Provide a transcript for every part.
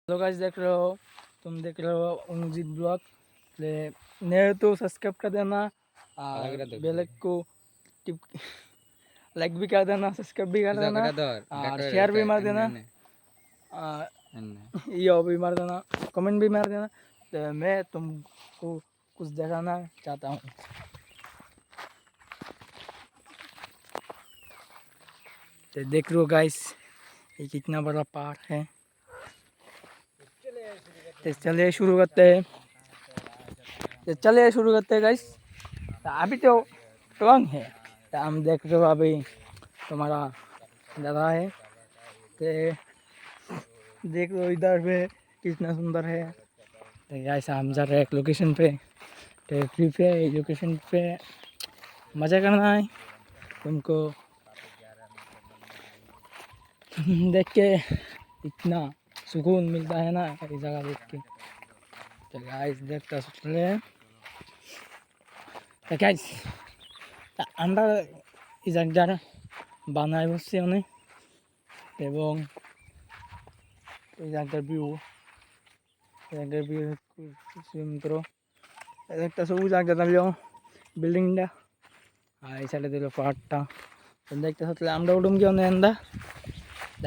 Hello guys, देख रहे हो, तुम देख रहे हो उमजीत ब्लॉग। नए तो सब्सक्राइब कर देना और बेल को टिप लाइक भी कर देना, सब्सक्राइब भी कर देना और शेयर भी मार देना, ये भी मार देना, कमेंट भी मार देना। तो मैं तुमको कुछ दिखाना चाहता हूँ। तो देख रहे हो गाइस, ये कितना बड़ा पहाड़ है। तो चलिए शुरू करते हैं। गाइस। तो अभी तो टोंग है, तो हम देख रहे हो अभी तुम्हारा दादा है। तो देख लो इधर पे कितना सुंदर है। तो गाइस हम जा रहे हैं एक लोकेशन पे। तो ट्रिप पे लोकेशन पे मज़ा करना है तुमको। देख के इतना सुकून मिलता है ना ये जगह देख के। तो गाइस देखता चले गाइस, আমরা এই জায়গাটা বানাই বসছি অনেক, এবং এই জায়গাটার ভিউ সুন্দর। একটা সবুজ জায়গাটা দিল বিল্ডিংটা, আর এই সাইডে দিল পাহাড়টা। দেখতে থাকলে আমরা উঠুম কি অনেক এন্দা।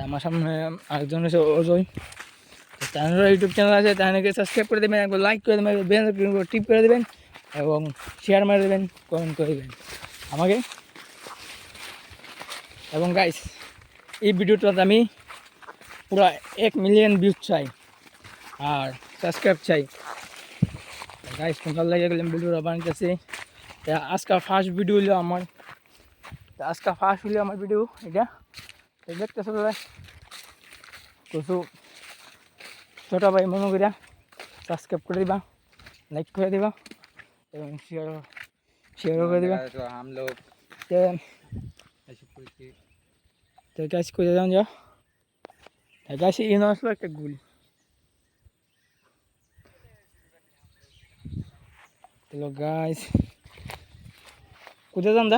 আমার সামনে আরেকজন এসে অজয়, চ্যানেল ইউটিউব চ্যানেল আছে, চ্যানেলকে সাবস্ক্রাইব করে দেবেন, একবার লাইক করে দেবেন, বেল টিপ করে দেবেন এবং শেয়ার মেরে দেবেন, কমেন্ট করে দেবেন আমাকে। এবং গাইস এই ভিডিওটাতে আমি পুরো 1 মিলিয়ন ভিউজ চাই আর সাবস্ক্রাইব চাই। গাইস ভালো লাগে গেলে ভিডিওটা বানাইতেছি। আজকে ফার্স্ট ভিডিও হলো আমার, ভিডিও এটা। দেখতে চলে কিছু ছোটো ভাই মনে করিয়া সাবস্ক্রাইব করে দিবা, লাইক করে দিবা এবং শেয়ারও করে দিবা। তো গাইস কোথায় যান যা গাইস, ইনো আসলো একটা গুল। हेलो गाइस, कुछ जान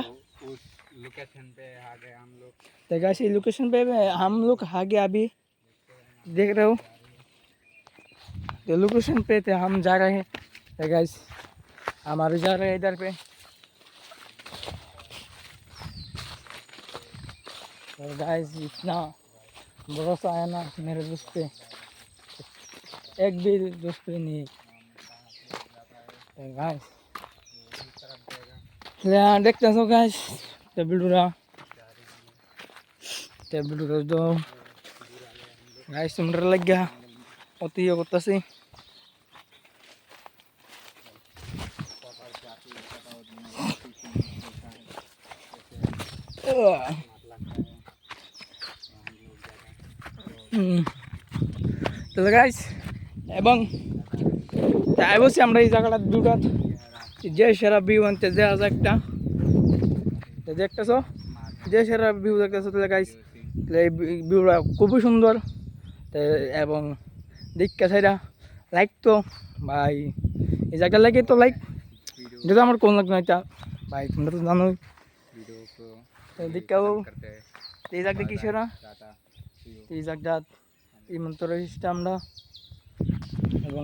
उस लोकेशन पे आ गए हम लोग। तो गाइस ये लोकेशन पे हम लोग आ गए अभी, देख रहे हो। तो लोकेशन पे थे हम जा रहे हैं। तो गाइस हमारे जा रहे हैं इधर पे। और गाइस इतना भरोसा है ना मेरे दोस्त पे, एक भी दोस्त पे नहीं। तो गाइस देखते हो गाइस, टेबलुरा तो गाइस सुंदर लग गया अति करता से। তো গাইস এবং তাই বলছি আমরা এই জায়গাটা দুটা যে সেরা ভিউ আনতে দেওয়া যায় একটা। তো দেখতেছো যে সেরা ভিউ দেখতেছো। তাহলে গাইস এই ভিউটা খুবই সুন্দর। এবং দেখতে সাইডা লাইক তো ভাই এই জায়গা লাগে তো লাইক, যেটা আমার কোন লাগবে না এটা ভাই, তোমরা তো জানোই। দেখাও এই জায়গাটা কি সেরা, এই জায়গাটা এই মন্ত্র আমরা এবং